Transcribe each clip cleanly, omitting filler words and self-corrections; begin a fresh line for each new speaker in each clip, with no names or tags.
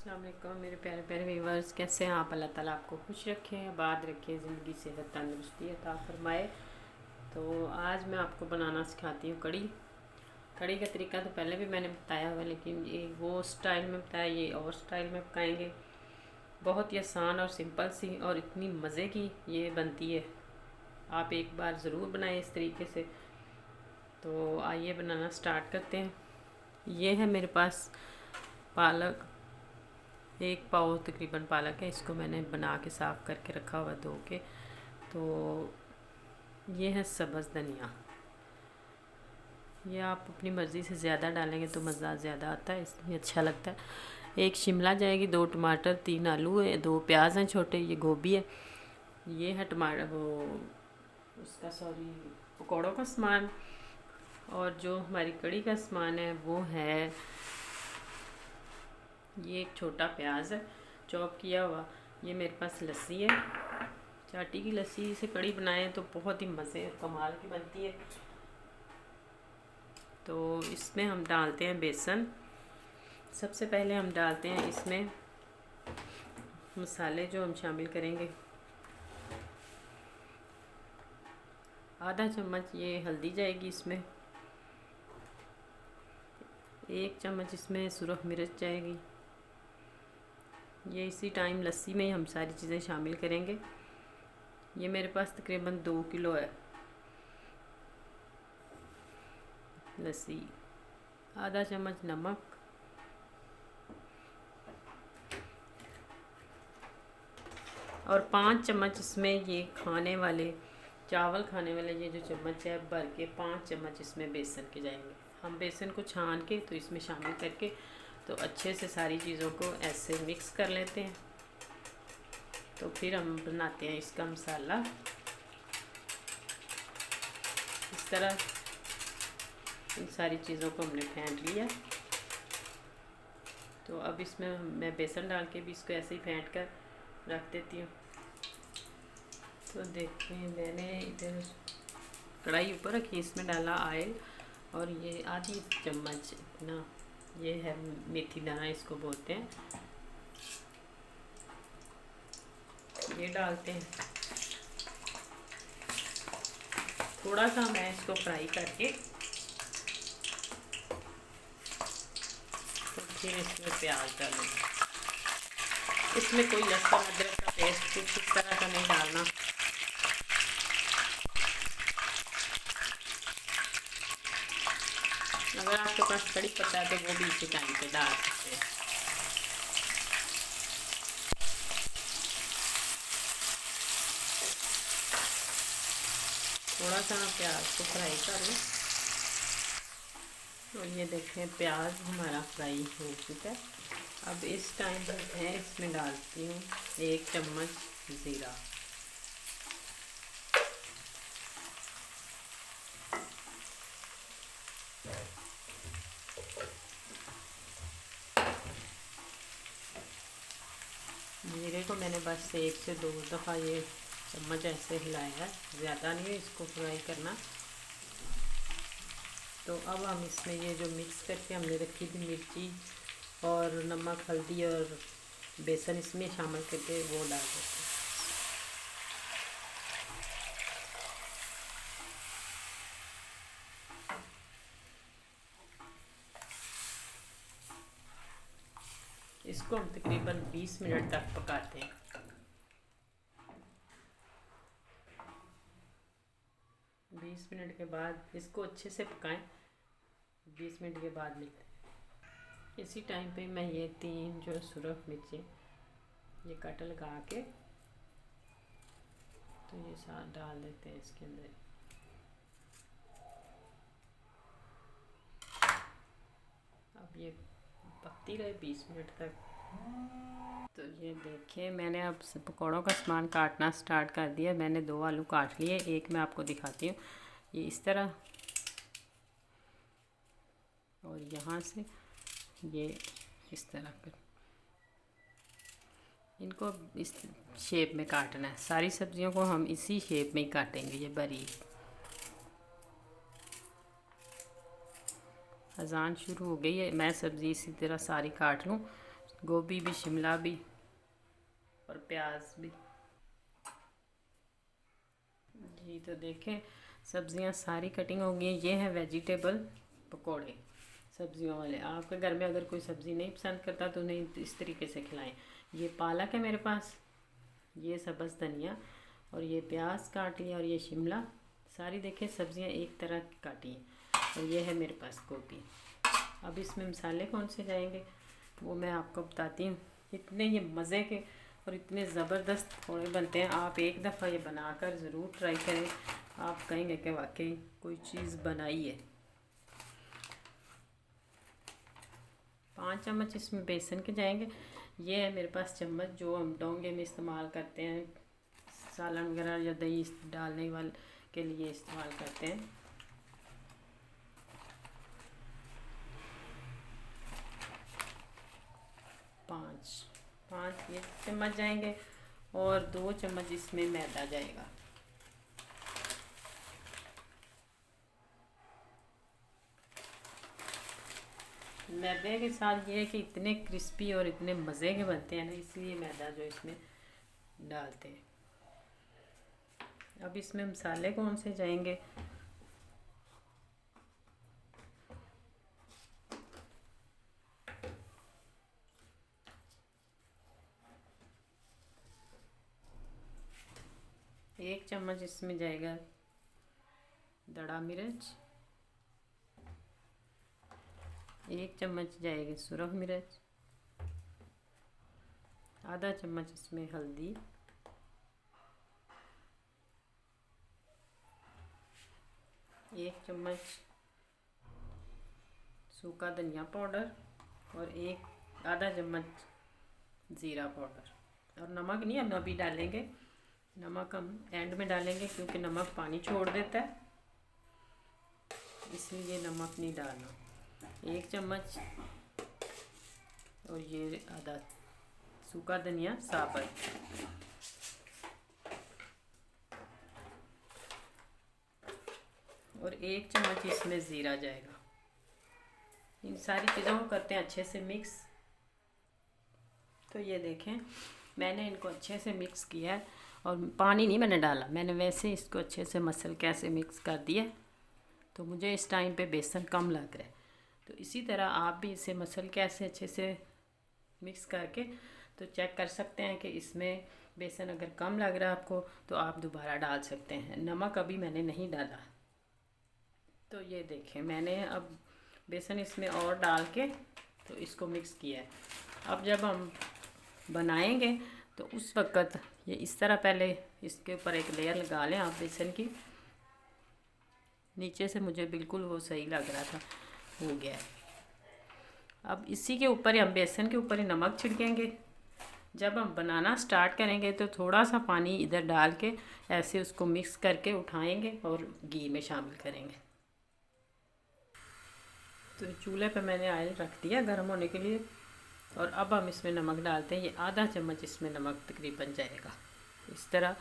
अस्सलाम वालेकुम मेरे प्यारे प्यारे व्यूवर्स, कैसे हैं आप? अल्लाह ताला आपको खुश रखे, आबाद रखे, ज़िंदगी सेहत तंदुरुस्ती अता फरमाए। तो आज मैं आपको बनाना सिखाती हूँ कड़ी। कड़ी का तरीका तो पहले भी मैंने बताया हुआ, लेकिन ये वो स्टाइल में बताया, ये और स्टाइल में पकाएंगे। बहुत ही आसान और सिंपल सी और इतनी मज़े की ये बनती है। आप एक बार ज़रूर बनाएं इस तरीके से। तो आइए बनाना स्टार्ट करते हैं। ये है मेरे पास पालक, 1 पाव तकरीबन पालक है। इसको मैंने बना के साफ़ करके रखा हुआ धो के। तो ये है सब्ज़ धनिया। ये आप अपनी मर्ज़ी से ज़्यादा डालेंगे तो मज़ा ज़्यादा आता है, इसलिए अच्छा लगता है। 1 शिमला जाएगी, 2 टमाटर, 3 आलू है, 2 प्याज हैं छोटे, ये गोभी है। ये है टमाटर वो उसका सॉरी पकौड़ों का सामान। और जो हमारी कड़ी का सामान है वो है ये एक छोटा प्याज है चॉप किया हुआ। ये मेरे पास लस्सी है, चाटी की लस्सी से कड़ी बनाएं तो बहुत ही मज़े कमाल की बनती है। तो इसमें हम डालते हैं बेसन। सबसे पहले हम डालते हैं इसमें मसाले जो हम शामिल करेंगे। आधा चम्मच ये हल्दी जाएगी इसमें, 1 चम्मच इसमें सुरख मिर्च जाएगी। ये इसी टाइम लस्सी में ही हम सारी चीज़ें शामिल करेंगे। ये मेरे पास तकरीबन 2 किलो है लस्सी। आधा चम्मच नमक, और 5 चम्मच इसमें ये खाने वाले चावल खाने वाले ये जो चम्मच है भर के 5 चम्मच इसमें बेसन के जाएंगे। हम बेसन को छान के तो इसमें शामिल करके तो अच्छे से सारी चीज़ों को ऐसे मिक्स कर लेते हैं। तो फिर हम बनाते हैं इसका मसाला। इस तरह इन सारी चीज़ों को हमने फेंट लिया। तो अब इसमें मैं बेसन डाल के भी इसको ऐसे ही फेंट कर रख देती हूँ। तो देखते हैं, मैंने इधर कढ़ाई ऊपर रखी, इसमें डाला ऑयल, और ये आधी चम्मच इतना ये है मेथी दाना इसको बोलते हैं, ये डालते हैं। थोड़ा सा मैं इसको फ्राई करके तो फिर इसमें प्याज डालूँगी। इसमें कोई लहसुन अदरक का पेस्ट कुछ इस तरह का नहीं डालना। अगर आपके पास कड़ी पत्ता है तो वो भी इसी टाइम पे डाल सकते हैं। थोड़ा सा प्याज को फ्राई कर लें। और ये देखें प्याज हमारा फ्राई हो चुका है। अब इस टाइम पर मैं इसमें डालती हूँ 1 चम्मच ज़ीरा। जीरे को मैंने बस 1 से 2 दफ़ा ये चम्मच ऐसे हिलाया है, ज़्यादा नहीं है इसको फ्राई करना। तो अब हम इसमें ये जो मिक्स करके हमने रखी थी मिर्ची और नमक हल्दी और बेसन इसमें शामिल करके वो डाल देते हैं। इसको हम तकरीबन 20 मिनट तक पकाते हैं। 20 मिनट के बाद इसको अच्छे से पकाएं। 20 मिनट के बाद मिलते हैं। इसी टाइम पे मैं ये 3 जो सुरख मिर्चें ये कट लगा के तो ये साथ डाल देते हैं इसके अंदर। अब ये पकती रहे 20 मिनट तक। तो ये देखिए मैंने अब पकौड़ों का सामान काटना स्टार्ट कर दिया। मैंने 2 आलू काट लिए, एक मैं आपको दिखाती हूँ, ये इस तरह, और यहाँ से ये इस तरह कर इनको इस शेप में काटना है। सारी सब्जियों को हम इसी शेप में ही काटेंगे। ये बारीक अजान शुरू हो गई है, मैं सब्ज़ी इसी तरह सारी काट लूँ गोभी भी, शिमला भी और प्याज भी। जी तो देखें सब्जियां सारी कटिंग हो गई हैं। ये है वेजिटेबल पकोड़े सब्जियों वाले। आपके घर में अगर कोई सब्ज़ी नहीं पसंद करता तो उन्हें इस तरीके से खिलाएं। ये पालक है मेरे पास, ये सब्ज़ धनिया और ये प्याज काट लिया और ये शिमला। सारी देखें सब्जियां एक तरह की काटी हैं और ये है मेरे पास गोभी। अब इसमें मसाले कौन से जाएंगे वो मैं आपको बताती हूँ। इतने ये मज़े के और इतने ज़बरदस्त पकौड़े बनते हैं। आप एक दफ़ा ये बनाकर ज़रूर ट्राई करें, आप कहेंगे कि वाकई कोई चीज़ बनाई है। 5 चम्मच इसमें बेसन के जाएंगे। ये है मेरे पास चम्मच जो हम डोंगे में इस्तेमाल करते हैं, सालन वगैरह या दही डालने वाले के लिए इस्तेमाल करते हैं। 5 ये चम्मच जाएंगे और 2 चम्मच इसमें मैदा जाएगा। मैदे के साथ ये है कि इतने क्रिस्पी और इतने मज़े के बनते हैं ना, इसलिए मैदा जो इसमें डालते हैं। अब इसमें मसाले कौन से जाएंगे, एक चम्मच इसमें जाएगा दड़ा मिर्च, 1 चम्मच जाएगी सुरख मिर्च, आधा चम्मच इसमें हल्दी, 1 चम्मच सूखा धनिया पाउडर और आधा चम्मच ज़ीरा पाउडर। और नमक नहीं हम अभी डालेंगे, नमक हम एंड में डालेंगे क्योंकि नमक पानी छोड़ देता है, इसलिए नमक नहीं डालना। 1 चम्मच और ये आधा सूखा धनिया साबुत। और 1 चम्मच इसमें ज़ीरा जाएगा। इन सारी चीज़ों को करते हैं अच्छे से मिक्स। तो ये देखें मैंने इनको अच्छे से मिक्स किया है और पानी नहीं मैंने डाला, मैंने वैसे इसको अच्छे से मसल कैसे मिक्स कर दिया। तो मुझे इस टाइम पे बेसन कम लग रहा है, तो इसी तरह आप भी इसे मसल कैसे अच्छे से मिक्स करके तो चेक कर सकते हैं कि इसमें बेसन अगर कम लग रहा है आपको तो आप दोबारा डाल सकते हैं। नमक अभी मैंने नहीं डाला। तो ये देखें मैंने अब बेसन इसमें और डाल के तो इसको मिक्स किया है। अब जब हम बनाएंगे तो उस वक़्त ये इस तरह पहले इसके ऊपर एक लेयर लगा लें आप बेसन की। नीचे से मुझे बिल्कुल वो सही लग रहा था, हो गया है। अब इसी के ऊपर ही हम बेसन के ऊपर ही नमक छिड़केंगे। जब हम बनाना स्टार्ट करेंगे तो थोड़ा सा पानी इधर डाल के ऐसे उसको मिक्स करके उठाएंगे और घी में शामिल करेंगे। तो चूल्हे पे मैंने ऑयल रख दिया गर्म होने के लिए और अब हम इसमें नमक डालते हैं। ये आधा चम्मच इसमें नमक तकरीबन जाएगा। इस तरह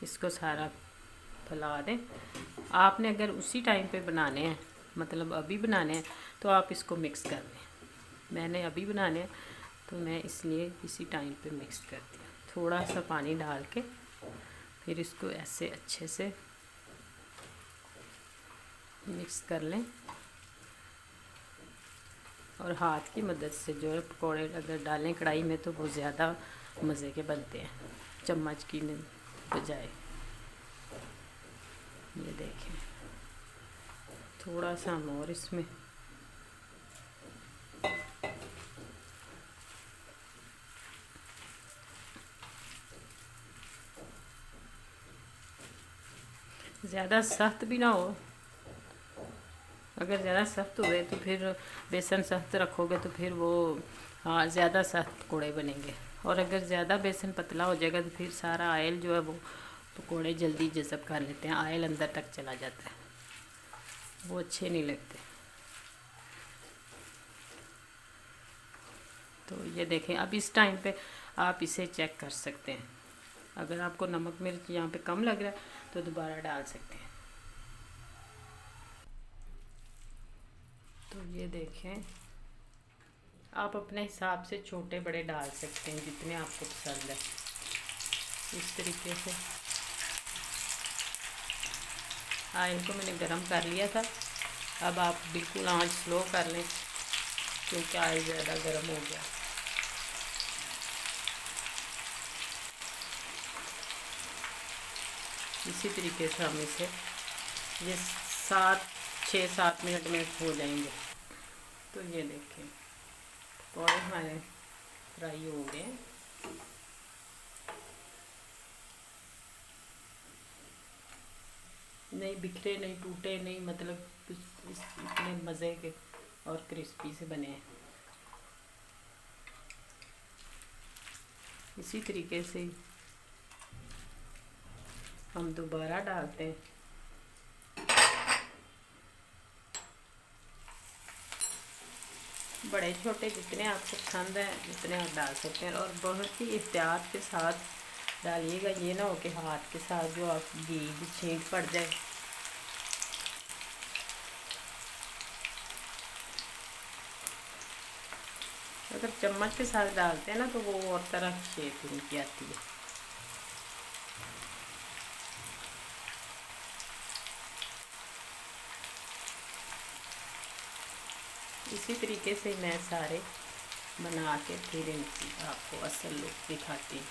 इसको सारा फैला दें। आपने अगर उसी टाइम पे बनाने हैं, मतलब अभी बनाने हैं, तो आप इसको मिक्स कर लें। मैंने अभी बनाने हैं तो मैं इसलिए इसी टाइम पे मिक्स कर दिया। थोड़ा सा पानी डाल के फिर इसको ऐसे अच्छे से मिक्स कर लें और हाथ की मदद से जो है पकौड़े अगर डालें कढ़ाई में तो वो ज़्यादा मज़े के बनते हैं चम्मच की बजाय। ये देखें थोड़ा सा हम और इसमें ज़्यादा सख्त भी ना हो। अगर ज़्यादा सख्त हुए तो फिर बेसन सख्त रखोगे तो फिर वो हाँ ज़्यादा सख्त पकौड़े बनेंगे। और अगर ज़्यादा बेसन पतला हो जाएगा तो फिर सारा ऑयल जो है वो पकौड़े जल्दी जज़ब कर लेते हैं, ऑयल अंदर तक चला जाता है, वो अच्छे नहीं लगते। तो ये देखें अब इस टाइम पे आप इसे चेक कर सकते हैं। अगर आपको नमक मिर्च यहाँ पे कम लग रहा है तो दोबारा डाल सकते हैं। तो ये देखें आप अपने हिसाब से छोटे बड़े डाल सकते हैं जितने आपको पसंद है। इस तरीके से ऑयल को मैंने गरम कर लिया था। अब आप बिल्कुल आंच स्लो कर लें क्योंकि ऑयल ज़्यादा गरम हो गया। इसी तरीके से हम इसे ये 6-7 मिनट में हो जाएंगे। तो ये देखें पकौड़े हमारे फ्राई हो गए। नहीं बिखरे, नहीं टूटे, नहीं मतलब इतने मज़े के और क्रिस्पी से बने हैं। इसी तरीके से हम दोबारा डालते हैं। बड़े छोटे जितने आपको पसंद है उतने आप डाल सकते हैं, और बहुत ही एहतियात के साथ डालिएगा। ये ना हो कि हाथ के साथ जो आप घी की छींट पड़ जाए। अगर चम्मच के साथ डालते हैं ना तो वो और तरह की शेप उनकी आती है। इसी तरीके से मैं सारे बना के फिर इनकी आपको असल लुक दिखाती हूँ।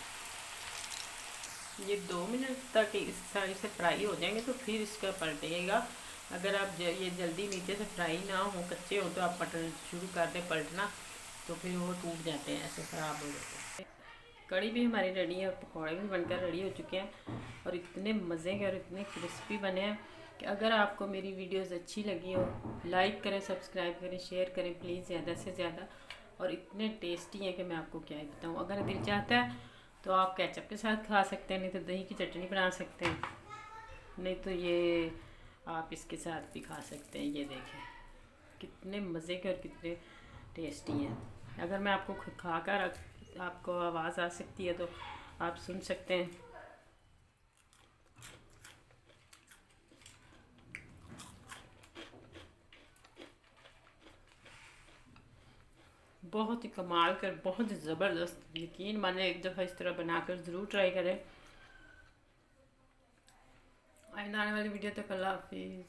ये 2 मिनट तक इस साइड से फ्राई हो जाएंगे तो फिर इसका पलटिएगा। अगर आप ये जल्दी नीचे से फ्राई ना हो, कच्चे हो, तो आप पलटना शुरू कर दें पलटना, तो फिर वो टूट जाते हैं, ऐसे ख़राब हो जाते हैं। कड़ी भी हमारी रेडी है, पकौड़े भी बनकर रेडी हो चुके हैं और इतने मज़े के और इतने क्रिस्पी बने हैं कि अगर आपको मेरी वीडियोस अच्छी लगी हो, लाइक करें, सब्सक्राइब करें, शेयर करें प्लीज़ ज़्यादा से ज़्यादा। और इतने टेस्टी हैं कि मैं आपको क्या ही बताऊँ। अगर दिल चाहता है तो आप केचप के साथ खा सकते हैं, नहीं तो दही की चटनी बना सकते हैं, नहीं तो ये आप इसके साथ भी खा सकते हैं। ये देखें कितने मज़े के और कितने टेस्टी हैं। अगर मैं आपको खा कर आपको आवाज़ आ सकती है तो आप सुन सकते हैं। बहुत ही कमाल कर, बहुत ही ज़बरदस्त। यकीन माने एक दफ़ा इस तरह बनाकर ज़रूर ट्राई करें। आने वाली वीडियो तक अल्लाह हाफिज़।